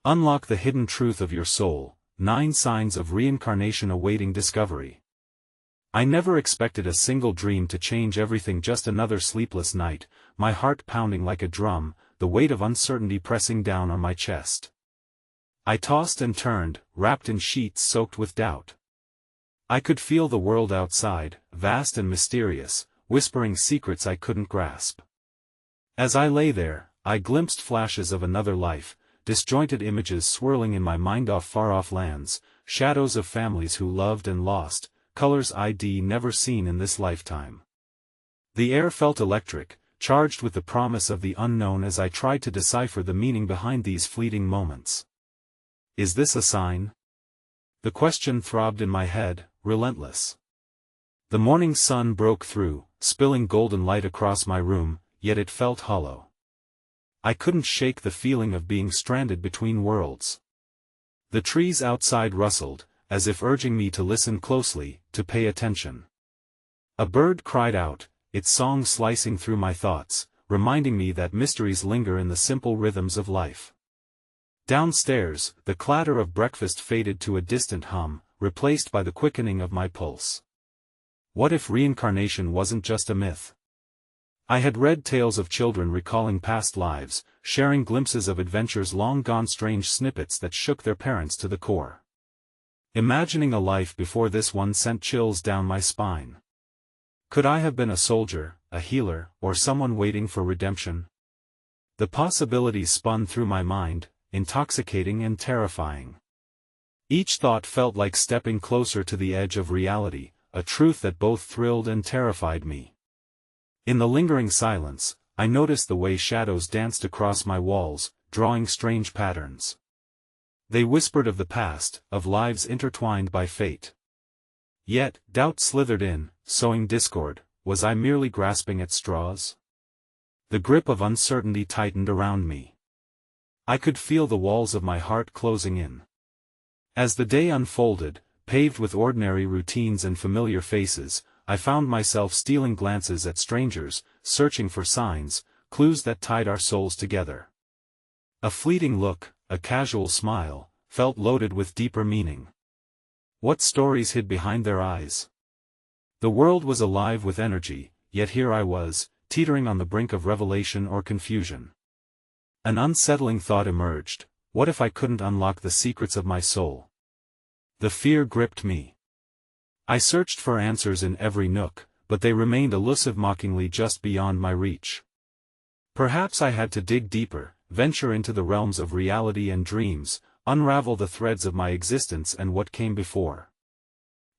Unlock the hidden truth of your soul, 9 signs of reincarnation awaiting discovery. I never expected a single dream to change everything. Just another sleepless night, my heart pounding like a drum, the weight of uncertainty pressing down on my chest. I tossed and turned, wrapped in sheets soaked with doubt. I could feel the world outside, vast and mysterious, whispering secrets I couldn't grasp. As I lay there, I glimpsed flashes of another life, disjointed images swirling in my mind of far-off lands, shadows of families who loved and lost, colors I'd never seen in this lifetime. The air felt electric, charged with the promise of the unknown as I tried to decipher the meaning behind these fleeting moments. Is this a sign? The question throbbed in my head, relentless. The morning sun broke through, spilling golden light across my room, yet it felt hollow. I couldn't shake the feeling of being stranded between worlds. The trees outside rustled, as if urging me to listen closely, to pay attention. A bird cried out, its song slicing through my thoughts, reminding me that mysteries linger in the simple rhythms of life. Downstairs, the clatter of breakfast faded to a distant hum, replaced by the quickening of my pulse. What if reincarnation wasn't just a myth? I had read tales of children recalling past lives, sharing glimpses of adventures long gone, strange snippets that shook their parents to the core. Imagining a life before this one sent chills down my spine. Could I have been a soldier, a healer, or someone waiting for redemption? The possibilities spun through my mind, intoxicating and terrifying. Each thought felt like stepping closer to the edge of reality, a truth that both thrilled and terrified me. In the lingering silence, I noticed the way shadows danced across my walls, drawing strange patterns. They whispered of the past, of lives intertwined by fate. Yet, doubt slithered in, sowing discord. Was I merely grasping at straws? The grip of uncertainty tightened around me. I could feel the walls of my heart closing in. As the day unfolded, paved with ordinary routines and familiar faces, I found myself stealing glances at strangers, searching for signs, clues that tied our souls together. A fleeting look, a casual smile, felt loaded with deeper meaning. What stories hid behind their eyes? The world was alive with energy, yet here I was, teetering on the brink of revelation or confusion. An unsettling thought emerged: what if I couldn't unlock the secrets of my soul? The fear gripped me. I searched for answers in every nook, but they remained elusive, mockingly just beyond my reach. Perhaps I had to dig deeper, venture into the realms of reality and dreams, unravel the threads of my existence and what came before.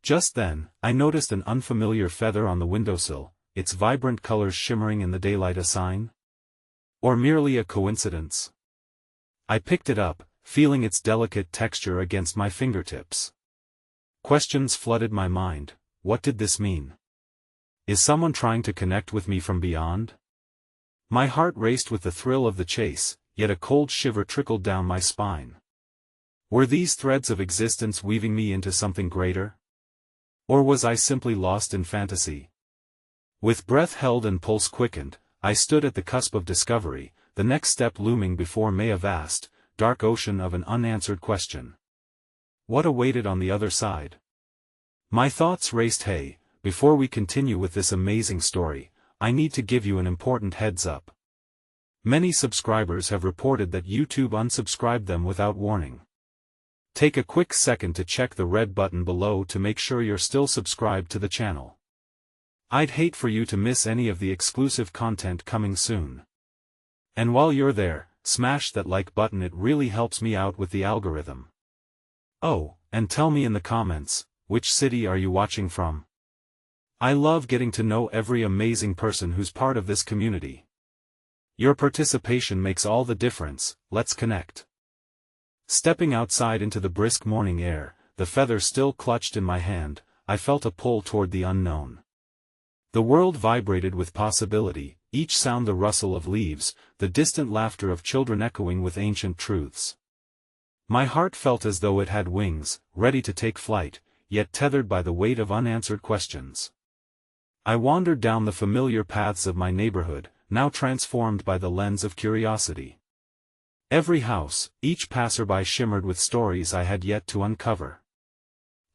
Just then, I noticed an unfamiliar feather on the windowsill, its vibrant colors shimmering in the daylight. A sign? Or merely a coincidence? I picked it up, feeling its delicate texture against my fingertips. Questions flooded my mind. What did this mean? Is someone trying to connect with me from beyond? My heart raced with the thrill of the chase, yet a cold shiver trickled down my spine. Were these threads of existence weaving me into something greater? Or was I simply lost in fantasy? With breath held and pulse quickened, I stood at the cusp of discovery, the next step looming before me, a vast, dark ocean of an unanswered question. What awaited on the other side? My thoughts raced. Hey, before we continue with this amazing story, I need to give you an important heads up. Many subscribers have reported that YouTube unsubscribed them without warning. Take a quick second to check the red button below to make sure you're still subscribed to the channel. I'd hate for you to miss any of the exclusive content coming soon. And while you're there, smash that like button, it really helps me out with the algorithm. Oh, and tell me in the comments, which city are you watching from? I love getting to know every amazing person who's part of this community. Your participation makes all the difference. Let's connect. Stepping outside into the brisk morning air, the feather still clutched in my hand, I felt a pull toward the unknown. The world vibrated with possibility, each sound the rustle of leaves, the distant laughter of children echoing with ancient truths. My heart felt as though it had wings, ready to take flight, yet tethered by the weight of unanswered questions. I wandered down the familiar paths of my neighborhood, now transformed by the lens of curiosity. Every house, each passerby shimmered with stories I had yet to uncover.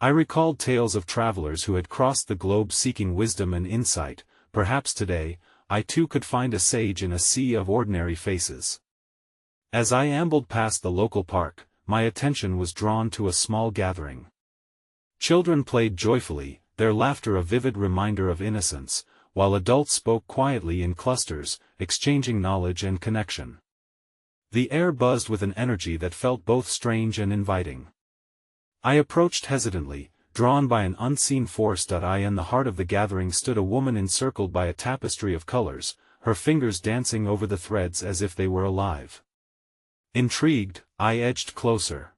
I recalled tales of travelers who had crossed the globe seeking wisdom and insight. Perhaps today, I too could find a sage in a sea of ordinary faces. As I ambled past the local park, my attention was drawn to a small gathering. Children played joyfully, their laughter a vivid reminder of innocence, while adults spoke quietly in clusters, exchanging knowledge and connection. The air buzzed with an energy that felt both strange and inviting. I approached hesitantly, drawn by an unseen force. In the heart of the gathering stood a woman encircled by a tapestry of colors, her fingers dancing over the threads as if they were alive. Intrigued, I edged closer.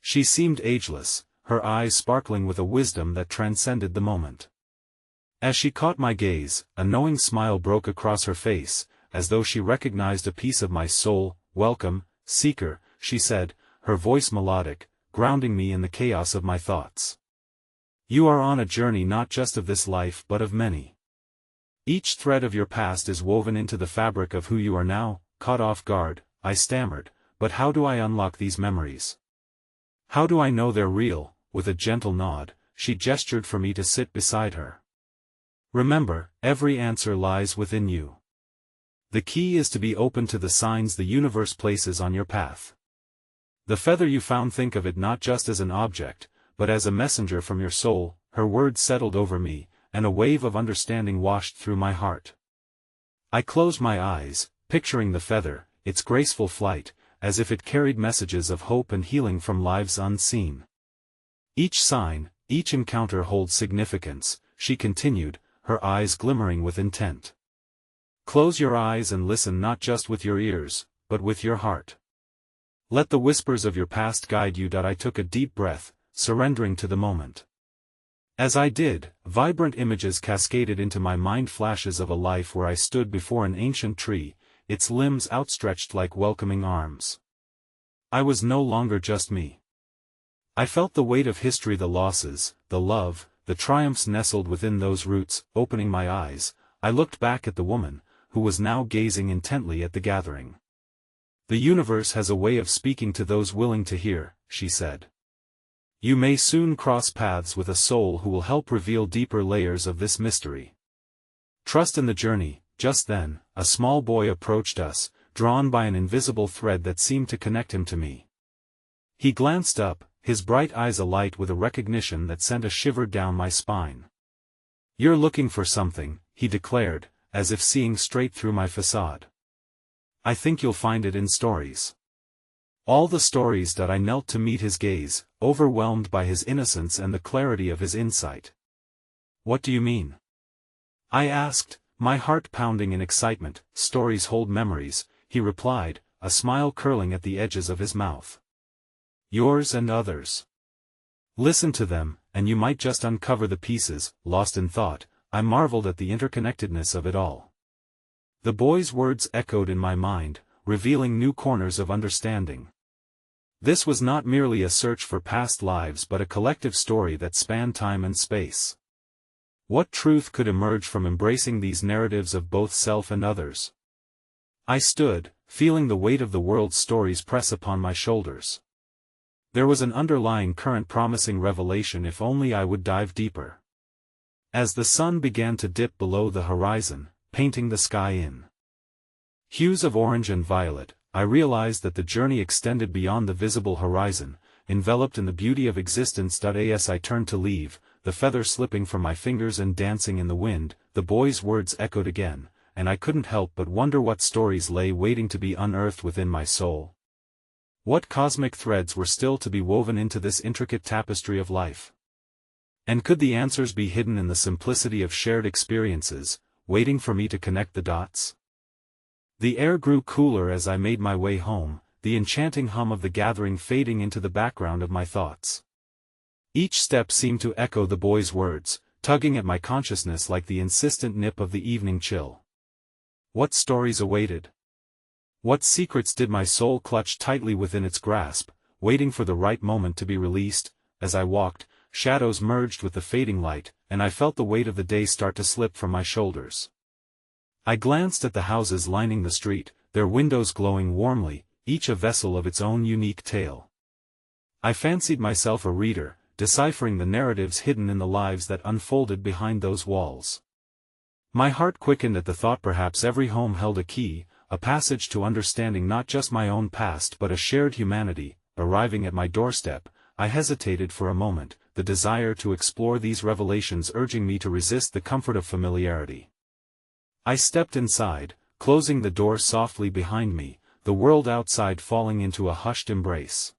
She seemed ageless, her eyes sparkling with a wisdom that transcended the moment. As she caught my gaze, a knowing smile broke across her face, as though she recognized a piece of my soul. "Welcome, seeker," she said, her voice melodic, grounding me in the chaos of my thoughts. "You are on a journey not just of this life but of many. Each thread of your past is woven into the fabric of who you are now." Caught off guard, I stammered, "But how do I unlock these memories? How do I know they're real?" With a gentle nod, she gestured for me to sit beside her. "Remember, every answer lies within you. The key is to be open to the signs the universe places on your path. The feather you found, think of it not just as an object, but as a messenger from your soul." Her words settled over me, and a wave of understanding washed through my heart. I closed my eyes, picturing the feather, its graceful flight, as if it carried messages of hope and healing from lives unseen. "Each sign, each encounter holds significance," she continued, her eyes glimmering with intent. "Close your eyes and listen, not just with your ears, but with your heart. Let the whispers of your past guide you." I took a deep breath, surrendering to the moment. As I did, vibrant images cascaded into my mind, flashes of a life where I stood before an ancient tree, its limbs outstretched like welcoming arms. I was no longer just me. I felt the weight of history, the losses, the love, the triumphs nestled within those roots. Opening my eyes, I looked back at the woman, who was now gazing intently at the gathering. "The universe has a way of speaking to those willing to hear," she said. "You may soon cross paths with a soul who will help reveal deeper layers of this mystery. Trust in the journey." Just then, a small boy approached us, drawn by an invisible thread that seemed to connect him to me. He glanced up, his bright eyes alight with a recognition that sent a shiver down my spine. "You're looking for something," he declared, as if seeing straight through my facade. "I think you'll find it in stories." All the stories. I knelt to meet his gaze, overwhelmed by his innocence and the clarity of his insight. "What do you mean?" I asked, my heart pounding in excitement. "Stories hold memories," he replied, a smile curling at the edges of his mouth. "Yours and others. Listen to them, and you might just uncover the pieces." Lost in thought, I marveled at the interconnectedness of it all. The boy's words echoed in my mind, revealing new corners of understanding. This was not merely a search for past lives but a collective story that spanned time and space. What truth could emerge from embracing these narratives of both self and others? I stood, feeling the weight of the world's stories press upon my shoulders. There was an underlying current promising revelation if only I would dive deeper. As the sun began to dip below the horizon, painting the sky in hues of orange and violet, I realized that the journey extended beyond the visible horizon, enveloped in the beauty of existence. As I turned to leave, the feather slipping from my fingers and dancing in the wind, the boy's words echoed again, and I couldn't help but wonder what stories lay waiting to be unearthed within my soul. What cosmic threads were still to be woven into this intricate tapestry of life? And could the answers be hidden in the simplicity of shared experiences, waiting for me to connect the dots? The air grew cooler as I made my way home, the enchanting hum of the gathering fading into the background of my thoughts. Each step seemed to echo the boy's words, tugging at my consciousness like the insistent nip of the evening chill. What stories awaited? What secrets did my soul clutch tightly within its grasp, waiting for the right moment to be released? As I walked, shadows merged with the fading light, and I felt the weight of the day start to slip from my shoulders. I glanced at the houses lining the street, their windows glowing warmly, each a vessel of its own unique tale. I fancied myself a reader, deciphering the narratives hidden in the lives that unfolded behind those walls. My heart quickened at the thought perhaps every home held a key, a passage to understanding not just my own past but a shared humanity. Arriving at my doorstep, I hesitated for a moment, the desire to explore these revelations urging me to resist the comfort of familiarity. I stepped inside, closing the door softly behind me, the world outside falling into a hushed embrace.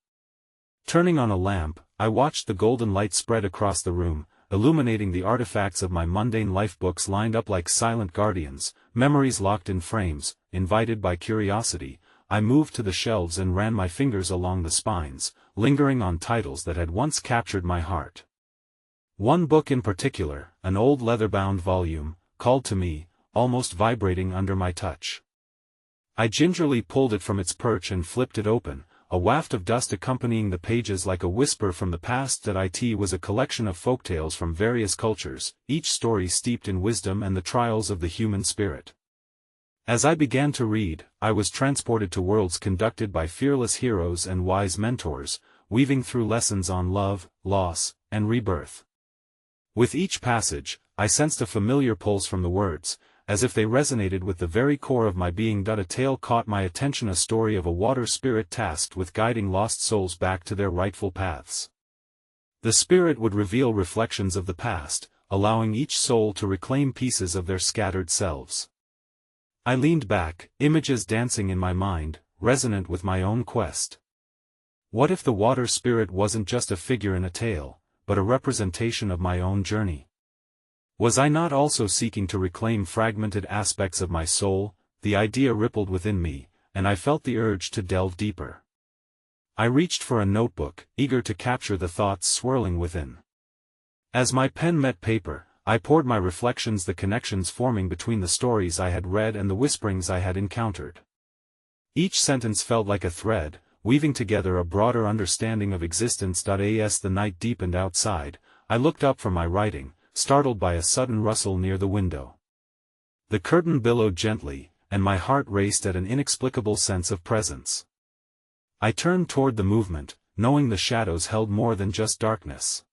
Turning on a lamp, I watched the golden light spread across the room, illuminating the artifacts of my mundane life, books lined up like silent guardians, memories locked in frames. Invited by curiosity, I moved to the shelves and ran my fingers along the spines, lingering on titles that had once captured my heart. One book in particular, an old leather-bound volume, called to me, almost vibrating under my touch. I gingerly pulled it from its perch and flipped it open, a waft of dust accompanying the pages like a whisper from the past. It was a collection of folktales from various cultures, each story steeped in wisdom and the trials of the human spirit. As I began to read, I was transported to worlds conducted by fearless heroes and wise mentors, weaving through lessons on love, loss, and rebirth. With each passage, I sensed a familiar pulse from the words, as if they resonated with the very core of my being. A tale caught my attention, a story of a water spirit tasked with guiding lost souls back to their rightful paths. The spirit would reveal reflections of the past, allowing each soul to reclaim pieces of their scattered selves. I leaned back, images dancing in my mind, resonant with my own quest. What if the water spirit wasn't just a figure in a tale, but a representation of my own journey? Was I not also seeking to reclaim fragmented aspects of my soul? The idea rippled within me, and I felt the urge to delve deeper. I reached for a notebook, eager to capture the thoughts swirling within. As my pen met paper, I poured my reflections, the connections forming between the stories I had read and the whisperings I had encountered. Each sentence felt like a thread, weaving together a broader understanding of existence. As the night deepened outside, I looked up from my writing, startled by a sudden rustle near the window. The curtain billowed gently, and my heart raced at an inexplicable sense of presence. I turned toward the movement, knowing the shadows held more than just darkness.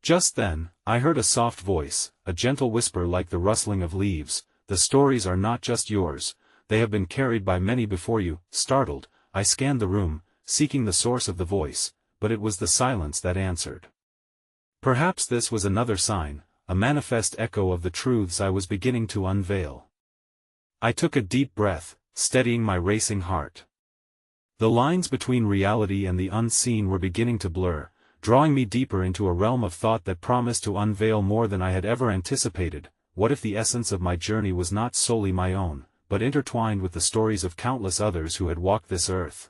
Just then, I heard a soft voice, a gentle whisper like the rustling of leaves. The stories are not just yours, they have been carried by many before you. Startled, I scanned the room, seeking the source of the voice, but it was the silence that answered. Perhaps this was another sign, a manifest echo of the truths I was beginning to unveil. I took a deep breath, steadying my racing heart. The lines between reality and the unseen were beginning to blur, drawing me deeper into a realm of thought that promised to unveil more than I had ever anticipated. What if the essence of my journey was not solely my own, but intertwined with the stories of countless others who had walked this earth?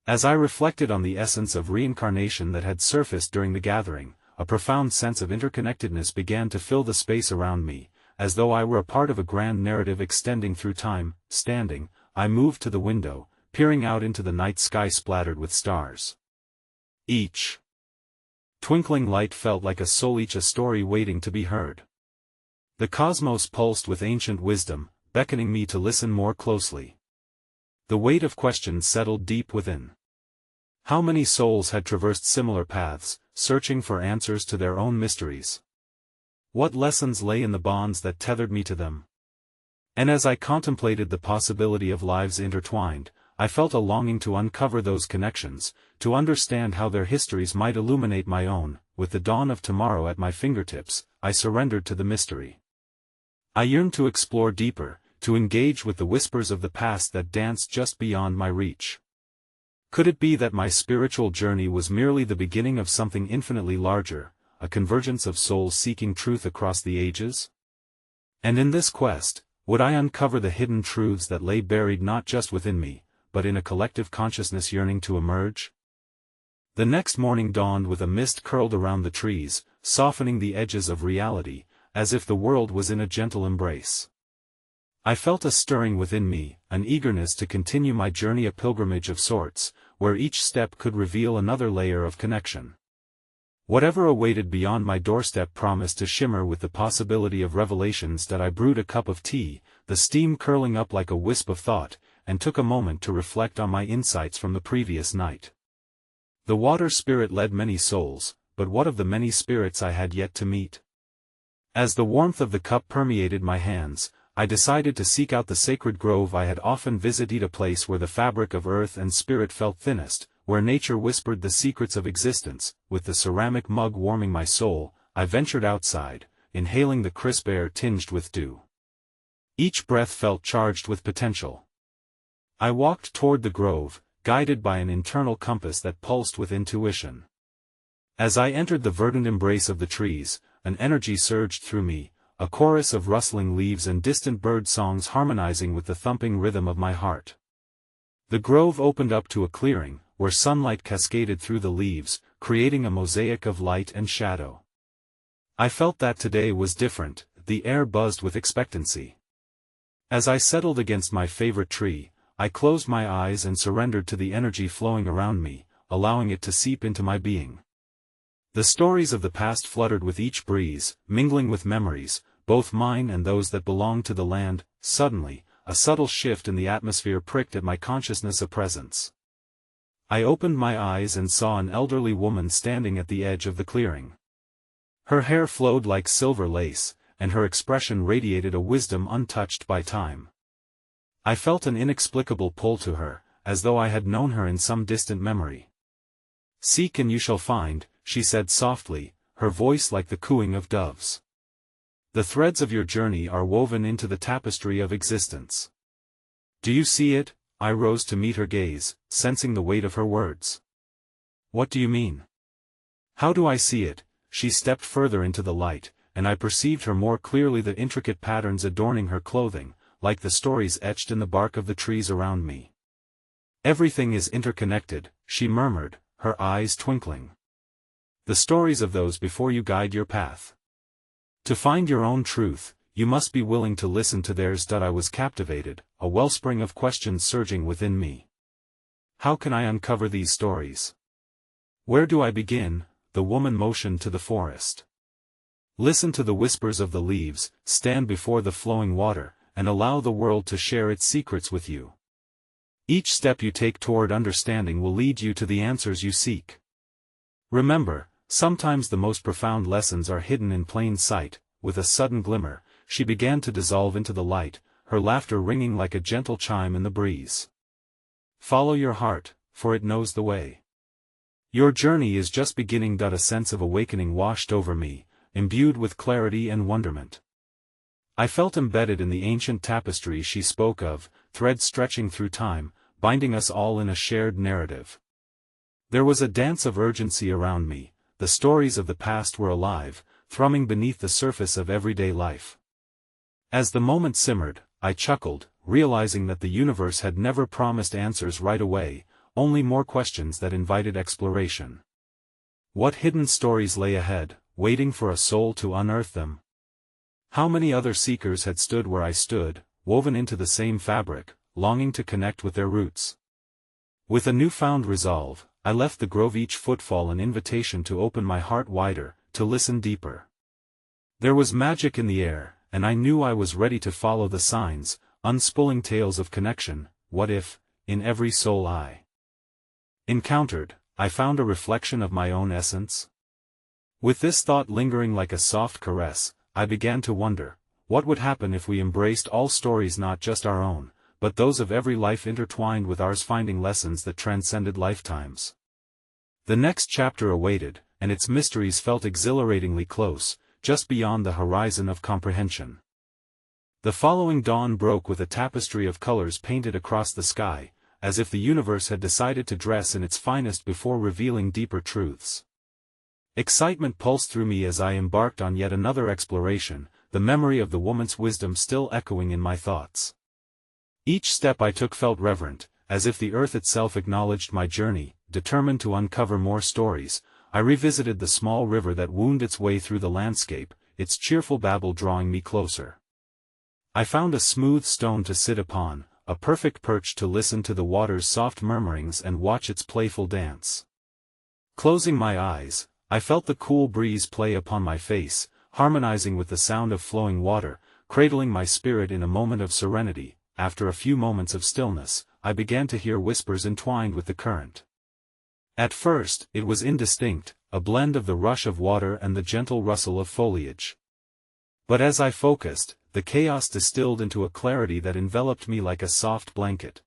As I reflected on the essence of reincarnation that had surfaced during the gathering, a profound sense of interconnectedness began to fill the space around me, as though I were a part of a grand narrative extending through time. Standing, I moved to the window, peering out into the night sky splattered with stars. Each twinkling light felt like a soul, each a story waiting to be heard. The cosmos pulsed with ancient wisdom, beckoning me to listen more closely. The weight of questions settled deep within. How many souls had traversed similar paths, searching for answers to their own mysteries? What lessons lay in the bonds that tethered me to them? And as I contemplated the possibility of lives intertwined, I felt a longing to uncover those connections, to understand how their histories might illuminate my own. With the dawn of tomorrow at my fingertips, I surrendered to the mystery. I yearned to explore deeper, to engage with the whispers of the past that danced just beyond my reach. Could it be that my spiritual journey was merely the beginning of something infinitely larger, a convergence of souls seeking truth across the ages? And in this quest, would I uncover the hidden truths that lay buried not just within me, but in a collective consciousness yearning to emerge? The next morning dawned with a mist curled around the trees, softening the edges of reality, as if the world was in a gentle embrace. I felt a stirring within me, an eagerness to continue my journey, a pilgrimage of sorts, where each step could reveal another layer of connection. Whatever awaited beyond my doorstep promised to shimmer with the possibility of revelations. I brewed a cup of tea, the steam curling up like a wisp of thought, and took a moment to reflect on my insights from the previous night. The water spirit led many souls, but what of the many spirits I had yet to meet? As the warmth of the cup permeated my hands, I decided to seek out the sacred grove I had often visited, a place where the fabric of earth and spirit felt thinnest, where nature whispered the secrets of existence. With the ceramic mug warming my soul, I ventured outside, inhaling the crisp air tinged with dew. Each breath felt charged with potential. I walked toward the grove, guided by an internal compass that pulsed with intuition. As I entered the verdant embrace of the trees, an energy surged through me, a chorus of rustling leaves and distant bird songs harmonizing with the thumping rhythm of my heart. The grove opened up to a clearing, where sunlight cascaded through the leaves, creating a mosaic of light and shadow. I felt that today was different, the air buzzed with expectancy. As I settled against my favorite tree, I closed my eyes and surrendered to the energy flowing around me, allowing it to seep into my being. The stories of the past fluttered with each breeze, mingling with memories, both mine and those that belonged to the land. Suddenly, a subtle shift in the atmosphere pricked at my consciousness of presence. I opened my eyes and saw an elderly woman standing at the edge of the clearing. Her hair flowed like silver lace, and her expression radiated a wisdom untouched by time. I felt an inexplicable pull to her, as though I had known her in some distant memory. "Seek and you shall find," she said softly, her voice like the cooing of doves. "The threads of your journey are woven into the tapestry of existence." "Do you see it?" I rose to meet her gaze, sensing the weight of her words. "What do you mean?" "How do I see it?" She stepped further into the light, and I perceived her more clearly, the intricate patterns adorning her clothing, like the stories etched in the bark of the trees around me. "Everything is interconnected," she murmured, her eyes twinkling. "The stories of those before you guide your path. To find your own truth, you must be willing to listen to theirs." I was captivated, a wellspring of questions surging within me. How can I uncover these stories? Where do I begin? The woman motioned to the forest. "Listen to the whispers of the leaves, stand before the flowing water, and allow the world to share its secrets with you. Each step you take toward understanding will lead you to the answers you seek. Remember, sometimes the most profound lessons are hidden in plain sight." With a sudden glimmer, she began to dissolve into the light, her laughter ringing like a gentle chime in the breeze. "Follow your heart, for it knows the way. Your journey is just beginning." A sense of awakening washed over me, imbued with clarity and wonderment. I felt embedded in the ancient tapestry she spoke of, threads stretching through time, binding us all in a shared narrative. There was a dance of urgency around me, the stories of the past were alive, thrumming beneath the surface of everyday life. As the moment simmered, I chuckled, realizing that the universe had never promised answers right away, only more questions that invited exploration. What hidden stories lay ahead, waiting for a soul to unearth them? How many other seekers had stood where I stood, woven into the same fabric, longing to connect with their roots? With a newfound resolve, I left the grove, each footfall an invitation to open my heart wider, to listen deeper. There was magic in the air, and I knew I was ready to follow the signs, unspooling tales of connection. What if, in every soul I encountered, I found a reflection of my own essence? With this thought lingering like a soft caress, I began to wonder, what would happen if we embraced all stories, not just our own, but those of every life intertwined with ours, finding lessons that transcended lifetimes. The next chapter awaited, and its mysteries felt exhilaratingly close, just beyond the horizon of comprehension. The following dawn broke with a tapestry of colors painted across the sky, as if the universe had decided to dress in its finest before revealing deeper truths. Excitement pulsed through me as I embarked on yet another exploration, the memory of the woman's wisdom still echoing in my thoughts. Each step I took felt reverent, as if the earth itself acknowledged my journey. Determined to uncover more stories, I revisited the small river that wound its way through the landscape, its cheerful babble drawing me closer. I found a smooth stone to sit upon, a perfect perch to listen to the water's soft murmurings and watch its playful dance. Closing my eyes, I felt the cool breeze play upon my face, harmonizing with the sound of flowing water, cradling my spirit in a moment of serenity. after a few moments of stillness, I began to hear whispers entwined with the current. At first, it was indistinct, a blend of the rush of water and the gentle rustle of foliage. But as I focused, the chaos distilled into a clarity that enveloped me like a soft blanket.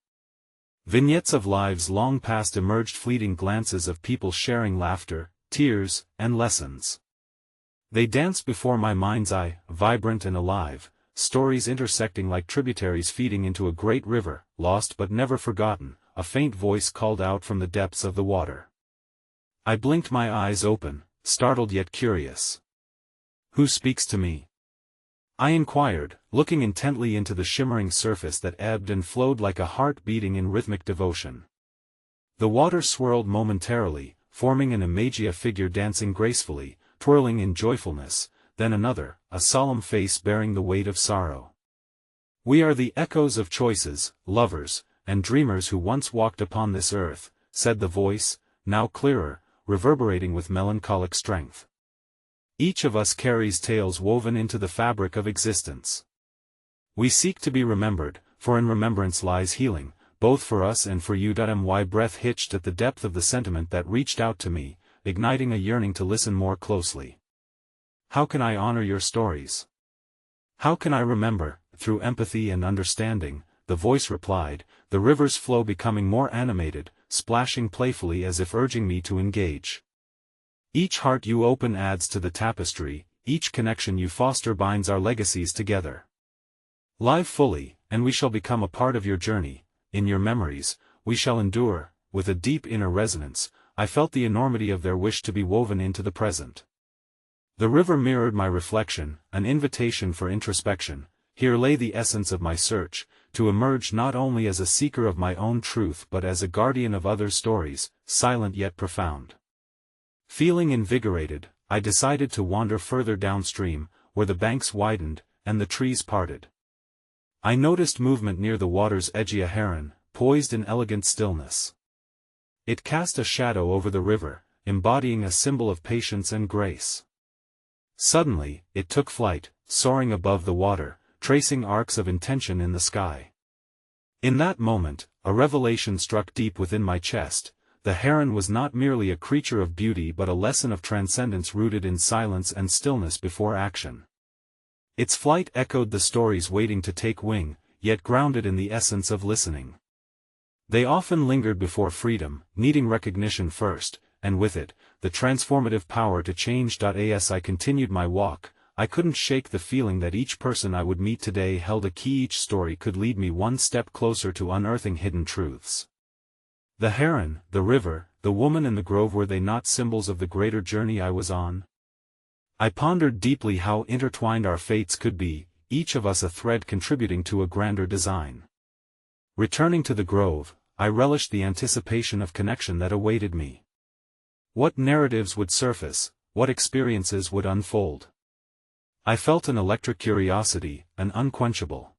Vignettes of lives long past emerged, fleeting glances of people sharing laughter, tears, and lessons. They danced before my mind's eye, vibrant and alive, stories intersecting like tributaries feeding into a great river, lost but never forgotten. A faint voice called out from the depths of the water. I blinked my eyes open, startled yet curious. "Who speaks to me?" I inquired, looking intently into the shimmering surface that ebbed and flowed like a heart beating in rhythmic devotion. The water swirled momentarily, forming an imagia figure dancing gracefully, twirling in joyfulness, then another, a solemn face bearing the weight of sorrow. "We are the echoes of choices, lovers, and dreamers who once walked upon this earth," said the voice, now clearer, reverberating with melancholic strength. "Each of us carries tales woven into the fabric of existence. We seek to be remembered, for in remembrance lies healing, both for us and for you." My breath hitched at the depth of the sentiment that reached out to me, igniting a yearning to listen more closely. "How can I honor your stories? How can I remember?" "Through empathy and understanding," the voice replied, the river's flow becoming more animated, splashing playfully as if urging me to engage. "Each heart you open adds to the tapestry, each connection you foster binds our legacies together. Live fully, and we shall become a part of your journey, in your memories, we shall endure." With a deep inner resonance, I felt the enormity of their wish to be woven into the present. The river mirrored my reflection, an invitation for introspection. Here lay the essence of my search, to emerge not only as a seeker of my own truth but as a guardian of others' stories, silent yet profound. Feeling invigorated, I decided to wander further downstream, where the banks widened, and the trees parted. I noticed movement near the water's edge. A heron, poised in elegant stillness. It cast a shadow over the river, embodying a symbol of patience and grace. Suddenly, it took flight, soaring above the water, tracing arcs of intention in the sky. In that moment, a revelation struck deep within my chest. The heron was not merely a creature of beauty but a lesson of transcendence rooted in silence and stillness before action. Its flight echoed the stories waiting to take wing, yet grounded in the essence of listening. They often lingered before freedom, needing recognition first, and with it, the transformative power to change. As I continued my walk, I couldn't shake the feeling that each person I would meet today held a key. Each story could lead me one step closer to unearthing hidden truths. The heron, the river, the woman in the grove, were they not symbols of the greater journey I was on? I pondered deeply how intertwined our fates could be, each of us a thread contributing to a grander design. Returning to the grove, I relished the anticipation of connection that awaited me. What narratives would surface, what experiences would unfold? I felt an electric curiosity, an unquenchable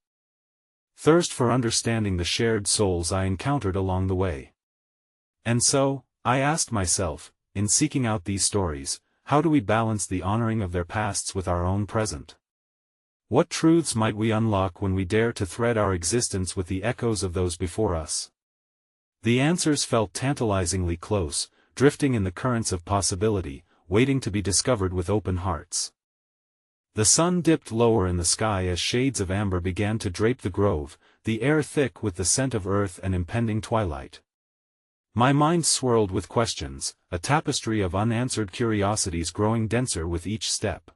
thirst for understanding the shared souls I encountered along the way. And so, I asked myself, in seeking out these stories, how do we balance the honoring of their pasts with our own present? What truths might we unlock when we dare to thread our existence with the echoes of those before us? The answers felt tantalizingly close, drifting in the currents of possibility, waiting to be discovered with open hearts. The sun dipped lower in the sky as shades of amber began to drape the grove, the air thick with the scent of earth and impending twilight. My mind swirled with questions, a tapestry of unanswered curiosities growing denser with each step.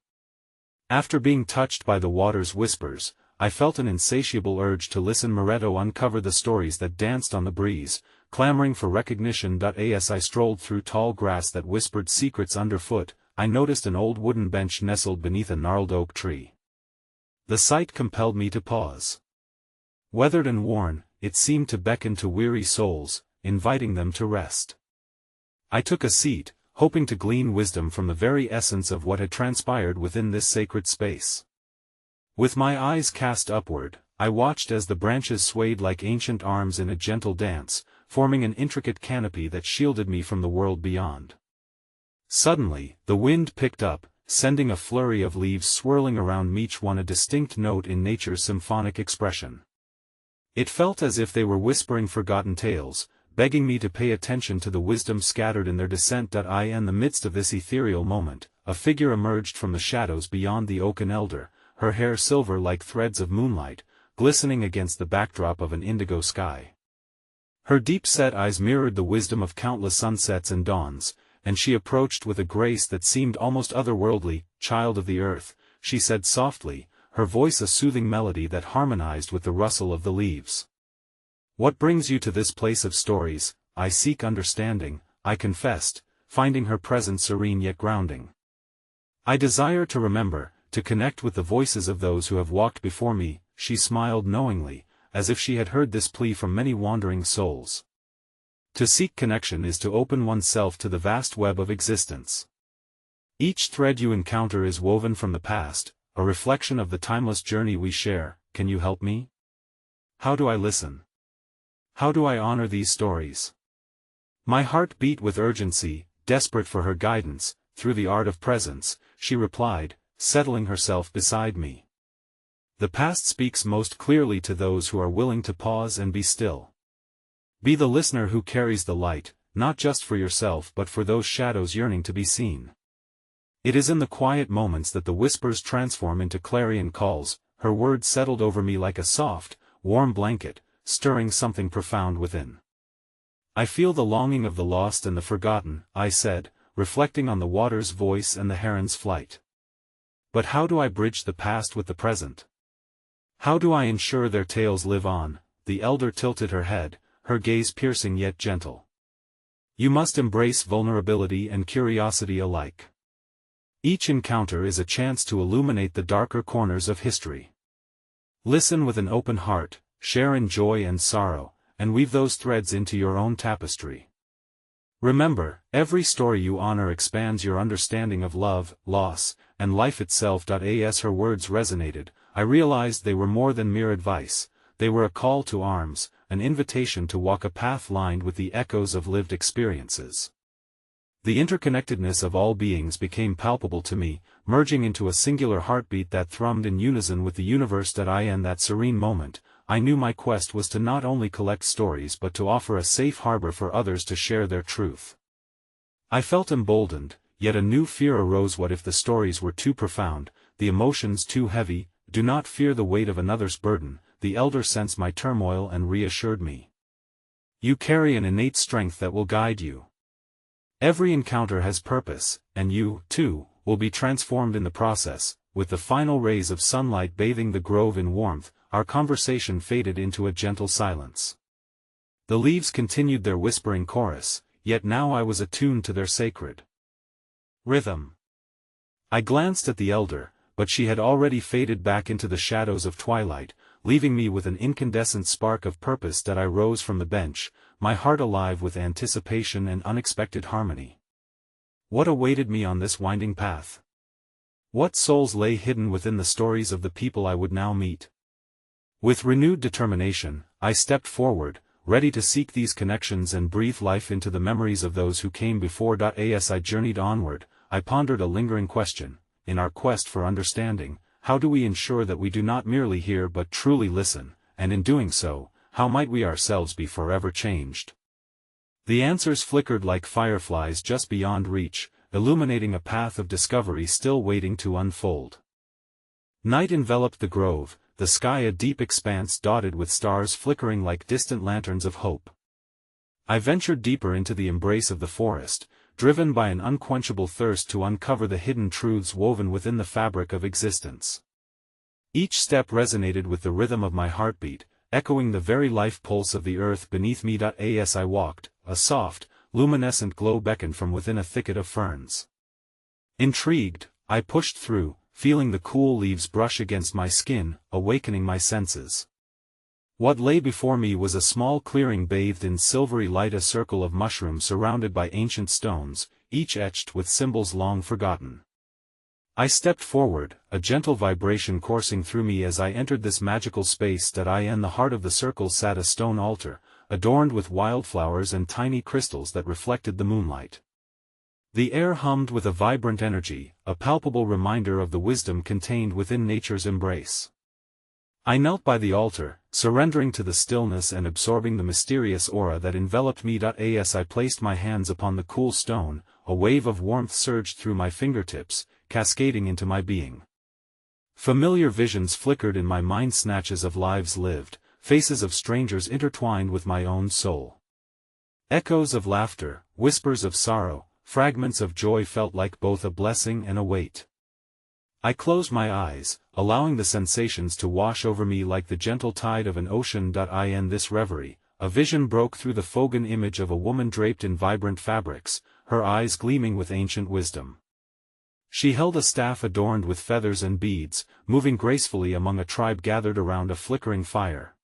After being touched by the water's whispers, I felt an insatiable urge to listen. Moretto uncovered the stories that danced on the breeze, clamoring for recognition. As I strolled through tall grass that whispered secrets underfoot, I noticed an old wooden bench nestled beneath a gnarled oak tree. The sight compelled me to pause. Weathered and worn, it seemed to beckon to weary souls, inviting them to rest. I took a seat, hoping to glean wisdom from the very essence of what had transpired within this sacred space. With my eyes cast upward, I watched as the branches swayed like ancient arms in a gentle dance, forming an intricate canopy that shielded me from the world beyond. Suddenly, the wind picked up, sending a flurry of leaves swirling around me, each one a distinct note in nature's symphonic expression. It felt as if they were whispering forgotten tales, begging me to pay attention to the wisdom scattered in their descent. In the midst of this ethereal moment, a figure emerged from the shadows beyond the oaken elder, her hair silver like threads of moonlight, glistening against the backdrop of an indigo sky. Her deep-set eyes mirrored the wisdom of countless sunsets and dawns, and she approached with a grace that seemed almost otherworldly. "Child of the earth," she said softly, her voice a soothing melody that harmonized with the rustle of the leaves. "What brings you to this place of stories?" "I seek understanding," I confessed, finding her presence serene yet grounding. "I desire to remember, to connect with the voices of those who have walked before me." She smiled knowingly, as if she had heard this plea from many wandering souls. To seek connection is to open oneself to the vast web of existence. Each thread you encounter is woven from the past, a reflection of the timeless journey we share. Can you help me? How do I listen? How do I honor these stories? My heart beat with urgency, desperate for her guidance. "Through the art of presence," she replied, settling herself beside me. "The past speaks most clearly to those who are willing to pause and be still. Be the listener who carries the light, not just for yourself but for those shadows yearning to be seen. It is in the quiet moments that the whispers transform into clarion calls." Her words settled over me like a soft, warm blanket, stirring something profound within. "I feel the longing of the lost and the forgotten," I said, reflecting on the water's voice and the heron's flight. "But how do I bridge the past with the present? How do I ensure their tales live on?" The elder tilted her head, her gaze piercing yet gentle. "You must embrace vulnerability and curiosity alike. Each encounter is a chance to illuminate the darker corners of history. Listen with an open heart, share in joy and sorrow, and weave those threads into your own tapestry. Remember, every story you honor expands your understanding of love, loss, and life itself." As her words resonated, I realized they were more than mere advice. They were a call to arms, an invitation to walk a path lined with the echoes of lived experiences. The interconnectedness of all beings became palpable to me, merging into a singular heartbeat that thrummed in unison with the universe. In that serene moment, I knew my quest was to not only collect stories but to offer a safe harbor for others to share their truth. I felt emboldened, yet a new fear arose. What if the stories were too profound, the emotions too heavy? "Do not fear the weight of another's burden," the elder sensed my turmoil and reassured me. "You carry an innate strength that will guide you. Every encounter has purpose, and you, too, will be transformed in the process." With the final rays of sunlight bathing the grove in warmth, our conversation faded into a gentle silence. The leaves continued their whispering chorus, yet now I was attuned to their sacred rhythm. I glanced at the elder, but she had already faded back into the shadows of twilight, leaving me with an incandescent spark of purpose. I rose from the bench, my heart alive with anticipation and unexpected harmony. What awaited me on this winding path? What souls lay hidden within the stories of the people I would now meet? With renewed determination, I stepped forward, ready to seek these connections and breathe life into the memories of those who came before. As I journeyed onward, I pondered a lingering question. In our quest for understanding, how do we ensure that we do not merely hear but truly listen, and in doing so, how might we ourselves be forever changed? The answers flickered like fireflies just beyond reach, illuminating a path of discovery still waiting to unfold. Night enveloped the grove, the sky a deep expanse dotted with stars flickering like distant lanterns of hope. I ventured deeper into the embrace of the forest, driven by an unquenchable thirst to uncover the hidden truths woven within the fabric of existence. Each step resonated with the rhythm of my heartbeat, echoing the very life pulse of the earth beneath me. As I walked, a soft, luminescent glow beckoned from within a thicket of ferns. Intrigued, I pushed through, feeling the cool leaves brush against my skin, awakening my senses. What lay before me was a small clearing bathed in silvery light, a circle of mushrooms surrounded by ancient stones, each etched with symbols long forgotten. I stepped forward, a gentle vibration coursing through me as I entered this magical space. In the heart of the circle sat a stone altar, adorned with wildflowers and tiny crystals that reflected the moonlight. The air hummed with a vibrant energy, a palpable reminder of the wisdom contained within nature's embrace. I knelt by the altar, surrendering to the stillness and absorbing the mysterious aura that enveloped me. As I placed my hands upon the cool stone, a wave of warmth surged through my fingertips, cascading into my being. Familiar visions flickered in my mind, snatches of lives lived, faces of strangers intertwined with my own soul. Echoes of laughter, whispers of sorrow, fragments of joy felt like both a blessing and a weight. I closed my eyes, allowing the sensations to wash over me like the gentle tide of an ocean. In this reverie, a vision broke through the fogan image of a woman draped in vibrant fabrics, her eyes gleaming with ancient wisdom. She held a staff adorned with feathers and beads, moving gracefully among a tribe gathered around a flickering fire.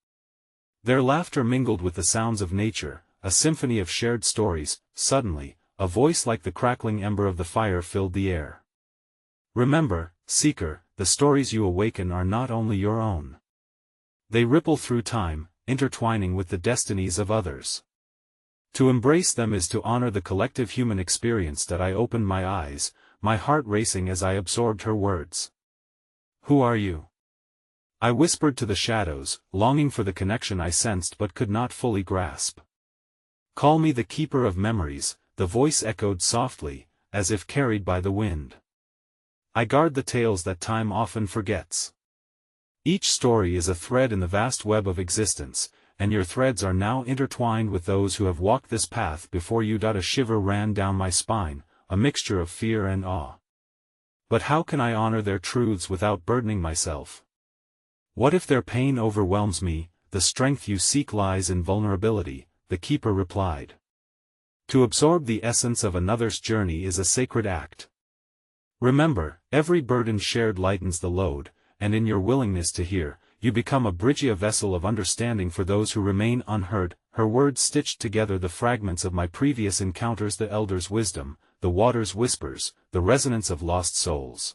Their laughter mingled with the sounds of nature, a symphony of shared stories. Suddenly, a voice like the crackling ember of the fire filled the air. Remember, seeker, the stories you awaken are not only your own. They ripple through time, intertwining with the destinies of others. To embrace them is to honor the collective human experience. I opened my eyes, my heart racing as I absorbed her words. Who are you? I whispered to the shadows, longing for the connection I sensed but could not fully grasp. Call me the keeper of memories, the voice echoed softly, as if carried by the wind. I guard the tales that time often forgets. Each story is a thread in the vast web of existence, and your threads are now intertwined with those who have walked this path before you. A shiver ran down my spine, a mixture of fear and awe. But how can I honor their truths without burdening myself? What if their pain overwhelms me? The strength you seek lies in vulnerability, the keeper replied. To absorb the essence of another's journey is a sacred act. Remember, every burden shared lightens the load, and in your willingness to hear, you become a bridge, a vessel of understanding for those who remain unheard. Her words stitched together the fragments of my previous encounters, the elder's wisdom, the water's whispers, the resonance of lost souls.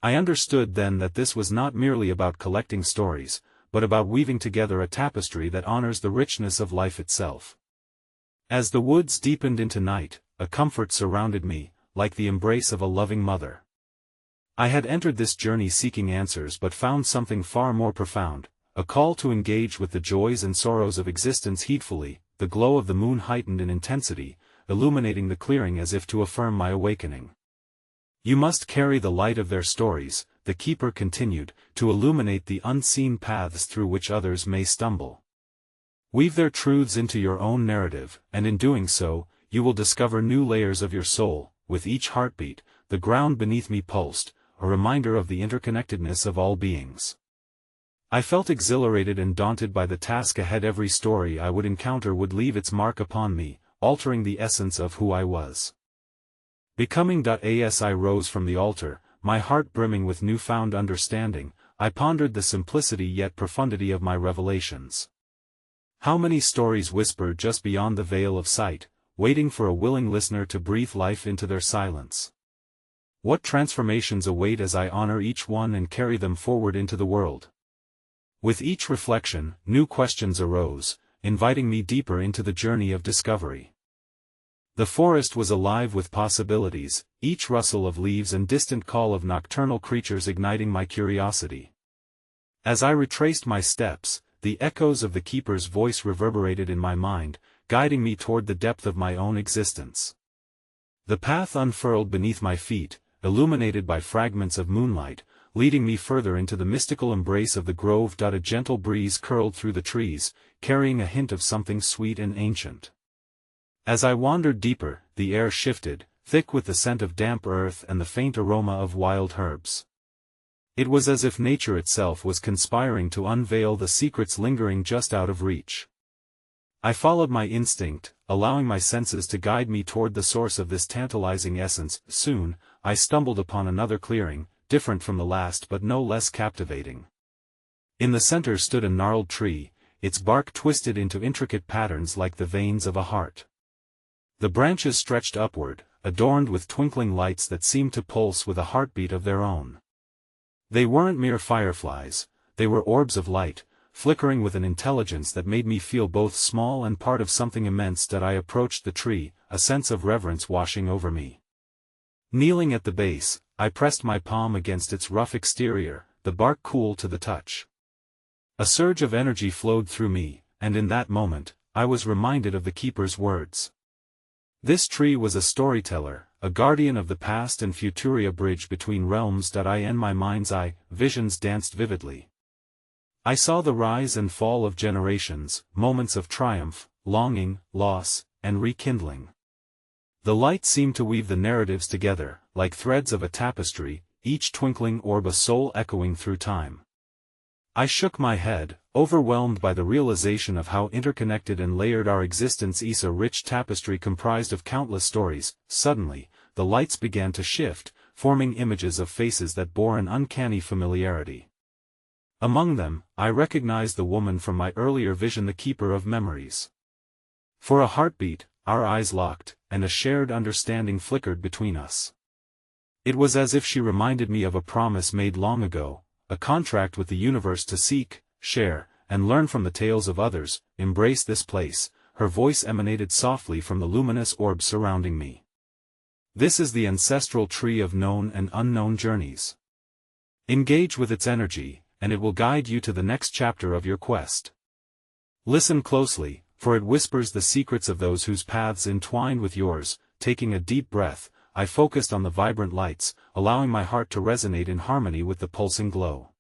I understood then that this was not merely about collecting stories, but about weaving together a tapestry that honors the richness of life itself. As the woods deepened into night, a comfort surrounded me, like the embrace of a loving mother. I had entered this journey seeking answers but found something far more profound, a call to engage with the joys and sorrows of existence heedfully. The glow of the moon heightened in intensity, illuminating the clearing as if to affirm my awakening. You must carry the light of their stories, the keeper continued, to illuminate the unseen paths through which others may stumble. Weave their truths into your own narrative, and in doing so, you will discover new layers of your soul. With each heartbeat, the ground beneath me pulsed, a reminder of the interconnectedness of all beings. I felt exhilarated and daunted by the task ahead. Every story I would encounter would leave its mark upon me, altering the essence of who I was becoming. As I rose from the altar, my heart brimming with newfound understanding, I pondered the simplicity yet profundity of my revelations. How many stories whisper just beyond the veil of sight, waiting for a willing listener to breathe life into their silence? What transformations await as I honor each one and carry them forward into the world? With each reflection, new questions arose, inviting me deeper into the journey of discovery. The forest was alive with possibilities, each rustle of leaves and distant call of nocturnal creatures igniting my curiosity. As I retraced my steps, the echoes of the keeper's voice reverberated in my mind, guiding me toward the depth of my own existence. The path unfurled beneath my feet, illuminated by fragments of moonlight, leading me further into the mystical embrace of the grove. A gentle breeze curled through the trees, carrying a hint of something sweet and ancient. As I wandered deeper, the air shifted, thick with the scent of damp earth and the faint aroma of wild herbs. It was as if nature itself was conspiring to unveil the secrets lingering just out of reach. I followed my instinct, allowing my senses to guide me toward the source of this tantalizing essence. Soon, I stumbled upon another clearing, different from the last but no less captivating. In the center stood a gnarled tree, its bark twisted into intricate patterns like the veins of a heart. The branches stretched upward, adorned with twinkling lights that seemed to pulse with a heartbeat of their own. They weren't mere fireflies, they were orbs of light, flickering with an intelligence that made me feel both small and part of something immense. I approached the tree, a sense of reverence washing over me. Kneeling at the base, I pressed my palm against its rough exterior, the bark cool to the touch. A surge of energy flowed through me, and in that moment, I was reminded of the keeper's words. This tree was a storyteller, a guardian of the past and futuria bridge between realms. In my mind's eye, visions danced vividly. I saw the rise and fall of generations, moments of triumph, longing, loss, and rekindling. The light seemed to weave the narratives together, like threads of a tapestry, each twinkling orb a soul echoing through time. I shook my head, overwhelmed by the realization of how interconnected and layered our existence is, a rich tapestry comprised of countless stories. Suddenly, the lights began to shift, forming images of faces that bore an uncanny familiarity. Among them, I recognized the woman from my earlier vision, the keeper of memories. For a heartbeat, our eyes locked, and a shared understanding flickered between us. It was as if she reminded me of a promise made long ago, a contract with the universe to seek, share, and learn from the tales of others. Embrace this place, her voice emanated softly from the luminous orb surrounding me. This is the ancestral tree of known and unknown journeys. Engage with its energy, and it will guide you to the next chapter of your quest. Listen closely, for it whispers the secrets of those whose paths entwine with yours. Taking a deep breath, I focused on the vibrant lights, allowing my heart to resonate in harmony with the pulsing glow.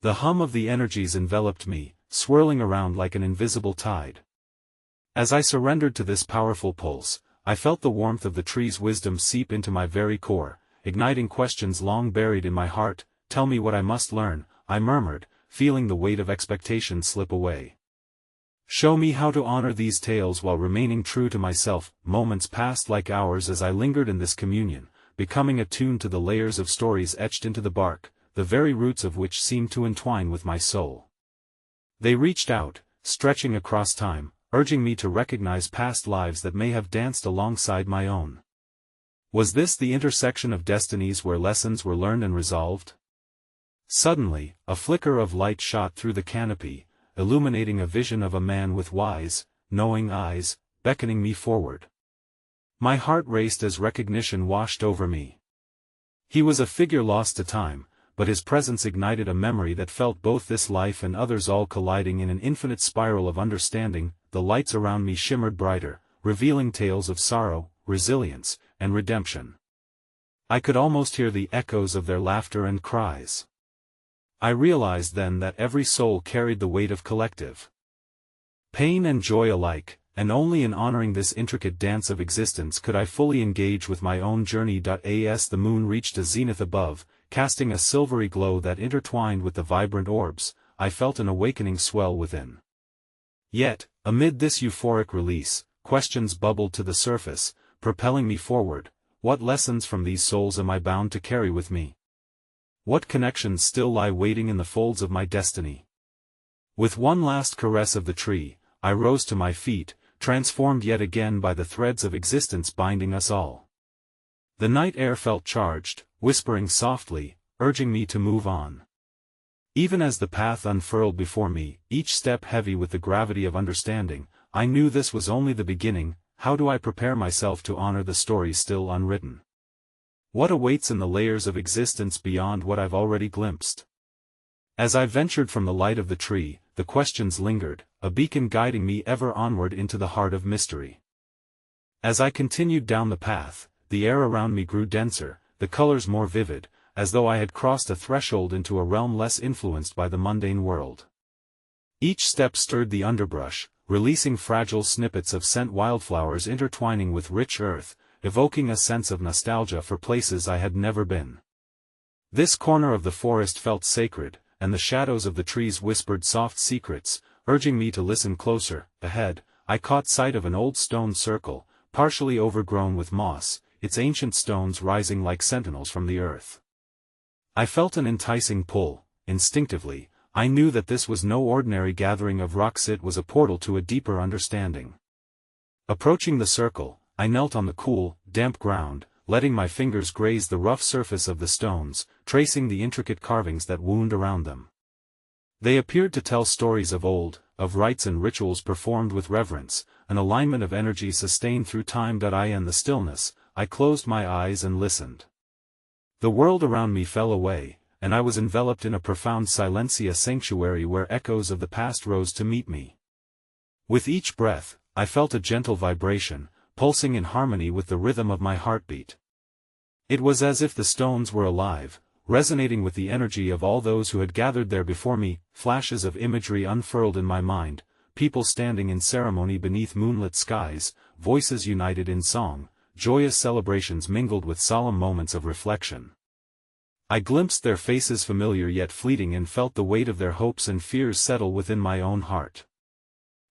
The hum of the energies enveloped me, swirling around like an invisible tide. As I surrendered to this powerful pulse, I felt the warmth of the tree's wisdom seep into my very core, igniting questions long buried in my heart. Tell me what I must learn, I murmured, feeling the weight of expectation slip away. Show me how to honor these tales while remaining true to myself. Moments passed like hours as I lingered in this communion, becoming attuned to the layers of stories etched into the bark, the very roots of which seemed to entwine with my soul. They reached out, stretching across time, urging me to recognize past lives that may have danced alongside my own. Was this the intersection of destinies where lessons were learned and resolved? Suddenly, a flicker of light shot through the canopy, illuminating a vision of a man with wise, knowing eyes, beckoning me forward. My heart raced as recognition washed over me. He was a figure lost to time, but his presence ignited a memory that felt both this life and others, all colliding in an infinite spiral of understanding. The lights around me shimmered brighter, revealing tales of sorrow, resilience, and redemption. I could almost hear the echoes of their laughter and cries. I realized then that every soul carried the weight of collective pain and joy alike, and only in honoring this intricate dance of existence could I fully engage with my own journey. As the moon reached a zenith above, casting a silvery glow that intertwined with the vibrant orbs, I felt an awakening swell within. Yet, amid this euphoric release, questions bubbled to the surface, propelling me forward. What lessons from these souls am I bound to carry with me? What connections still lie waiting in the folds of my destiny? With one last caress of the tree, I rose to my feet, transformed yet again by the threads of existence binding us all. The night air felt charged, whispering softly, urging me to move on. Even as the path unfurled before me, each step heavy with the gravity of understanding, I knew this was only the beginning. How do I prepare myself to honor the stories still unwritten? What awaits in the layers of existence beyond what I've already glimpsed? As I ventured from the light of the tree, the questions lingered, a beacon guiding me ever onward into the heart of mystery. As I continued down the path, the air around me grew denser, the colors more vivid, as though I had crossed a threshold into a realm less influenced by the mundane world. Each step stirred the underbrush, releasing fragile snippets of scent, wildflowers intertwining with rich earth, evoking a sense of nostalgia for places I had never been. This corner of the forest felt sacred, and the shadows of the trees whispered soft secrets, urging me to listen closer. Ahead, I caught sight of an old stone circle, partially overgrown with moss, its ancient stones rising like sentinels from the earth. I felt an enticing pull. Instinctively, I knew that this was no ordinary gathering of rocks, it was a portal to a deeper understanding. Approaching the circle, I knelt on the cool, damp ground, letting my fingers graze the rough surface of the stones, tracing the intricate carvings that wound around them. They appeared to tell stories of old, of rites and rituals performed with reverence, an alignment of energy sustained through time. In the stillness, I closed my eyes and listened. The world around me fell away, and I was enveloped in a profound silence, a sanctuary where echoes of the past rose to meet me. With each breath, I felt a gentle vibration, pulsing in harmony with the rhythm of my heartbeat. It was as if the stones were alive, resonating with the energy of all those who had gathered there before me. Flashes of imagery unfurled in my mind, people standing in ceremony beneath moonlit skies, voices united in song, joyous celebrations mingled with solemn moments of reflection. I glimpsed their faces, familiar yet fleeting, and felt the weight of their hopes and fears settle within my own heart.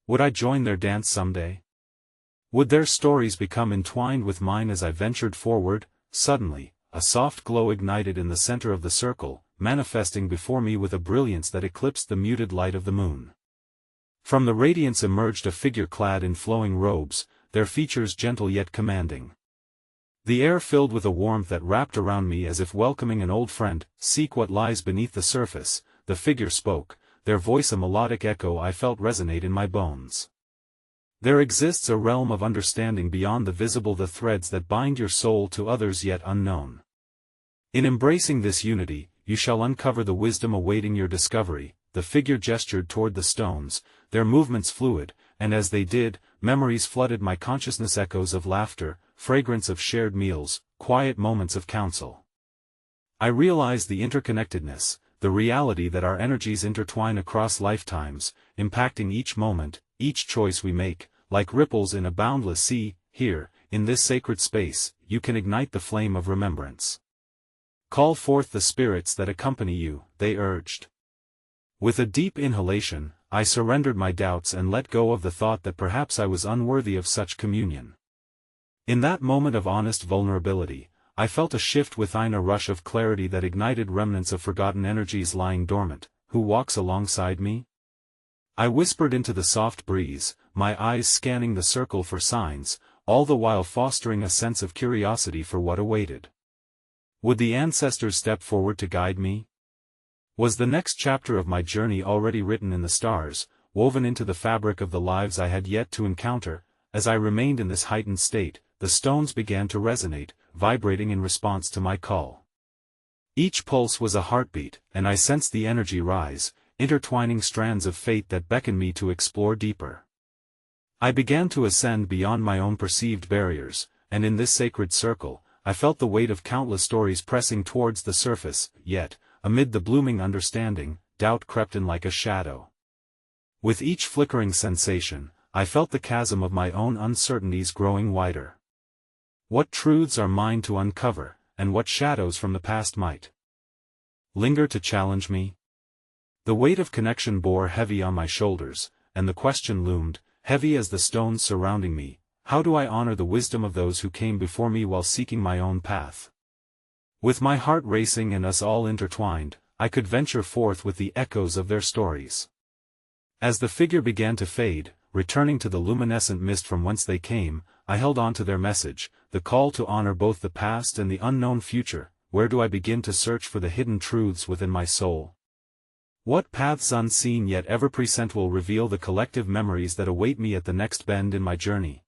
Would I join their dance someday? Would their stories become entwined with mine as I ventured forward? Suddenly, a soft glow ignited in the center of the circle, manifesting before me with a brilliance that eclipsed the muted light of the moon. From the radiance emerged a figure clad in flowing robes, their features gentle yet commanding. The air filled with a warmth that wrapped around me as if welcoming an old friend. "Seek what lies beneath the surface," the figure spoke, their voice a melodic echo I felt resonate in my bones. "There exists a realm of understanding beyond the visible, the threads that bind your soul to others yet unknown. In embracing this unity, you shall uncover the wisdom awaiting your discovery." The figure gestured toward the stones, their movements fluid, and as they did, memories flooded my consciousness, echoes of laughter, fragrance of shared meals, quiet moments of counsel. I realized the interconnectedness, the reality that our energies intertwine across lifetimes, impacting each moment, each choice we make, like ripples in a boundless sea. Here, in this sacred space, you can ignite the flame of remembrance. Call forth the spirits that accompany you, they urged. With a deep inhalation, I surrendered my doubts and let go of the thought that perhaps I was unworthy of such communion. In that moment of honest vulnerability, I felt a shift within, a rush of clarity that ignited remnants of forgotten energies lying dormant. "Who walks alongside me?" I whispered into the soft breeze, my eyes scanning the circle for signs, all the while fostering a sense of curiosity for what awaited. Would the ancestors step forward to guide me? Was the next chapter of my journey already written in the stars, woven into the fabric of the lives I had yet to encounter? As I remained in this heightened state, the stones began to resonate, vibrating in response to my call. Each pulse was a heartbeat, and I sensed the energy rise, intertwining strands of fate that beckoned me to explore deeper. I began to ascend beyond my own perceived barriers, and in this sacred circle, I felt the weight of countless stories pressing towards the surface. Yet, amid the blooming understanding, doubt crept in like a shadow. With each flickering sensation, I felt the chasm of my own uncertainties growing wider. What truths are mine to uncover, and what shadows from the past might linger to challenge me? The weight of connection bore heavy on my shoulders, and the question loomed, heavy as the stones surrounding me: how do I honor the wisdom of those who came before me while seeking my own path? With my heart racing and us all intertwined, I could venture forth with the echoes of their stories. As the figure began to fade, returning to the luminescent mist from whence they came, I held on to their message, the call to honor both the past and the unknown future. Where do I begin to search for the hidden truths within my soul? What paths unseen yet ever present will reveal the collective memories that await me at the next bend in my journey?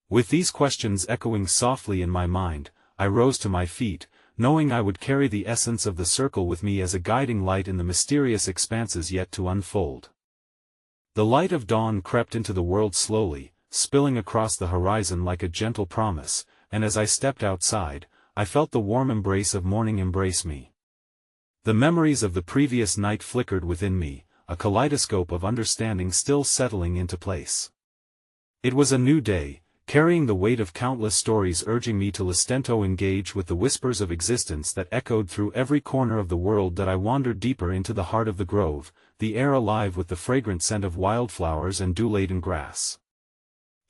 With these questions echoing softly in my mind, I rose to my feet, knowing I would carry the essence of the circle with me as a guiding light in the mysterious expanses yet to unfold. The light of dawn crept into the world slowly, spilling across the horizon like a gentle promise, and as I stepped outside, I felt the warm embrace of morning embrace me. The memories of the previous night flickered within me, a kaleidoscope of understanding still settling into place. It was a new day, carrying the weight of countless stories urging me to lustento engage with the whispers of existence that echoed through every corner of the world. That I wandered deeper into the heart of the grove, the air alive with the fragrant scent of wildflowers and dew-laden grass.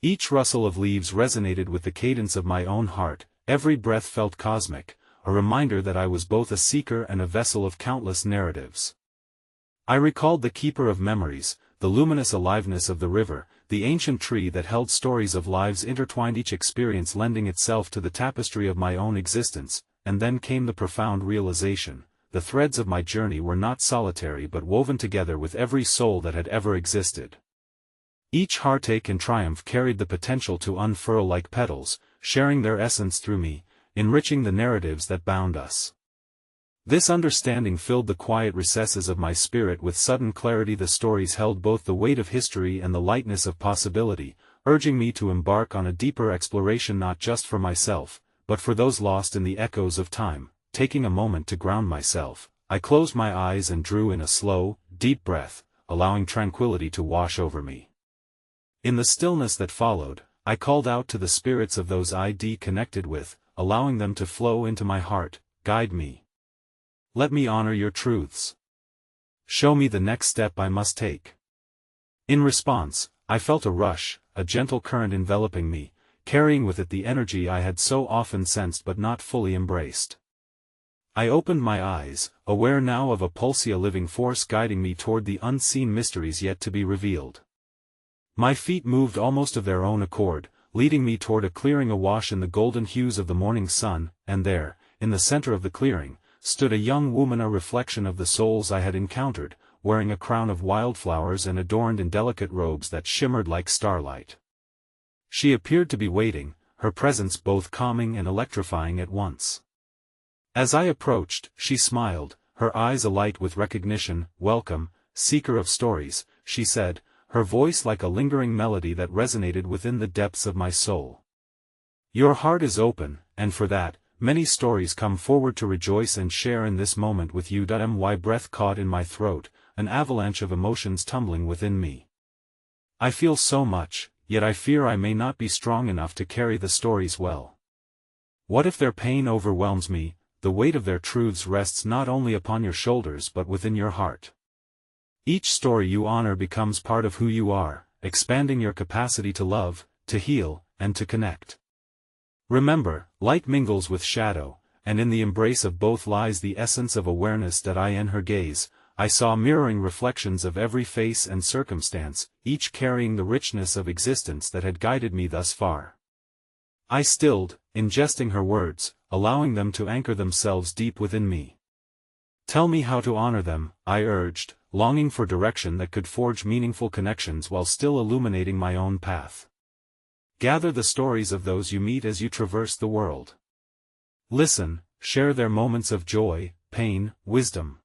Each rustle of leaves resonated with the cadence of my own heart, every breath felt cosmic, a reminder that I was both a seeker and a vessel of countless narratives. I recalled the keeper of memories, the luminous aliveness of the river, the ancient tree that held stories of lives intertwined, each experience lending itself to the tapestry of my own existence. And then came the profound realization: the threads of my journey were not solitary but woven together with every soul that had ever existed. Each heartache and triumph carried the potential to unfurl like petals, sharing their essence through me, enriching the narratives that bound us. This understanding filled the quiet recesses of my spirit with sudden clarity. The stories held both the weight of history and the lightness of possibility, urging me to embark on a deeper exploration not just for myself, but for those lost in the echoes of time. Taking a moment to ground myself, I closed my eyes and drew in a slow, deep breath, allowing tranquility to wash over me. In the stillness that followed, I called out to the spirits of those I'd connected with, allowing them to flow into my heart. Guide me. Let me honor your truths. Show me the next step I must take. In response, I felt a rush, a gentle current enveloping me, carrying with it the energy I had so often sensed but not fully embraced. I opened my eyes, aware now of a pulsea living force guiding me toward the unseen mysteries yet to be revealed. My feet moved almost of their own accord, leading me toward a clearing awash in the golden hues of the morning sun, and there, in the center of the clearing, stood a young woman, a reflection of the souls I had encountered, wearing a crown of wildflowers and adorned in delicate robes that shimmered like starlight. She appeared to be waiting, her presence both calming and electrifying at once. As I approached, she smiled, her eyes alight with recognition. "Welcome, seeker of stories," she said, her voice like a lingering melody that resonated within the depths of my soul. "Your heart is open, and for that, many stories come forward to rejoice and share in this moment with you." My breath caught in my throat, an avalanche of emotions tumbling within me. I feel so much, yet I fear I may not be strong enough to carry the stories well. What if their pain overwhelms me? The weight of their truths rests not only upon your shoulders but within your heart. Each story you honor becomes part of who you are, expanding your capacity to love, to heal, and to connect. Remember, light mingles with shadow, and in the embrace of both lies the essence of awareness. In her gaze, I saw mirroring reflections of every face and circumstance, each carrying the richness of existence that had guided me thus far. I stilled, ingesting her words, allowing them to anchor themselves deep within me. "Tell me how to honor them," I urged, longing for direction that could forge meaningful connections while still illuminating my own path. "Gather the stories of those you meet as you traverse the world. Listen, share their moments of joy, pain, wisdom.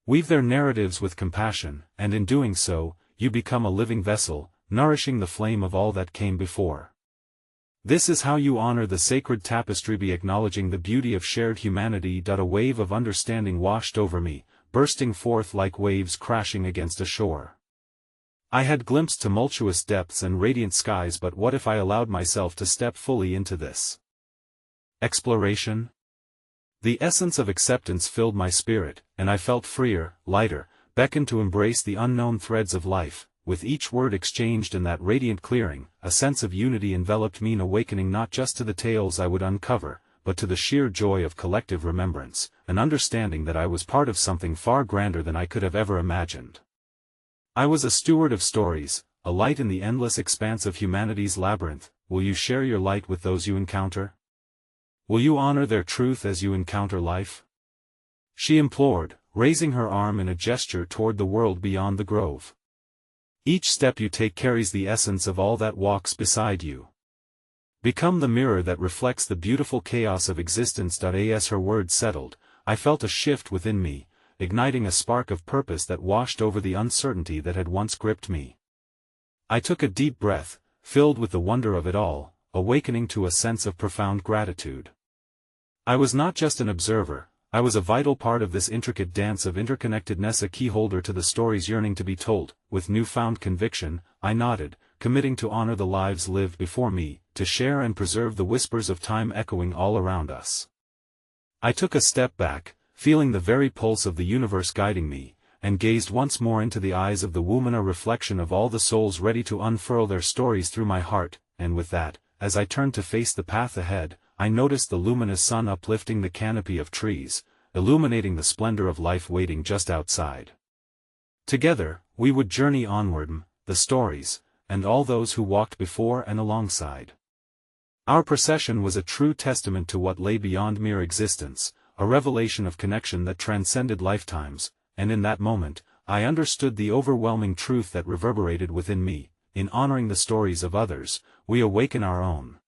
Weave their narratives with compassion, and in doing so, you become a living vessel, nourishing the flame of all that came before. This is how you honor the sacred tapestry." Be acknowledging the beauty of shared humanity. A wave of understanding washed over me, bursting forth like waves crashing against a shore. I had glimpsed tumultuous depths and radiant skies, but what if I allowed myself to step fully into this exploration? The essence of acceptance filled my spirit, and I felt freer, lighter, beckoned to embrace the unknown threads of life. With each word exchanged in that radiant clearing, a sense of unity enveloped me, an awakening not just to the tales I would uncover, but to the sheer joy of collective remembrance, an understanding that I was part of something far grander than I could have ever imagined. I was a steward of stories, a light in the endless expanse of humanity's labyrinth. Will you share your light with those you encounter? Will you honor their truth as you encounter life? She implored, raising her arm in a gesture toward the world beyond the grove. Each step you take carries the essence of all that walks beside you. Become the mirror that reflects the beautiful chaos of existence. As her words settled, I felt a shift within me, igniting a spark of purpose that washed over the uncertainty that had once gripped me. I took a deep breath, filled with the wonder of it all, awakening to a sense of profound gratitude. I was not just an observer, I was a vital part of this intricate dance of interconnectedness, a keyholder to the stories yearning to be told. With newfound conviction, I nodded, committing to honor the lives lived before me, to share and preserve the whispers of time echoing all around us. I took a step back, feeling the very pulse of the universe guiding me, and gazed once more into the eyes of the woman, a reflection of all the souls ready to unfurl their stories through my heart. And with that, as I turned to face the path ahead, I noticed the luminous sun uplifting the canopy of trees, illuminating the splendor of life waiting just outside. Together, we would journey onward, the stories, and all those who walked before and alongside. Our procession was a true testament to what lay beyond mere existence, a revelation of connection that transcended lifetimes, and in that moment, I understood the overwhelming truth that reverberated within me: in honoring the stories of others, we awaken our own.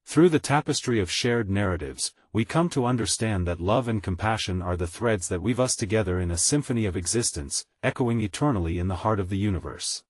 Through the tapestry of shared narratives, we come to understand that love and compassion are the threads that weave us together in a symphony of existence, echoing eternally in the heart of the universe.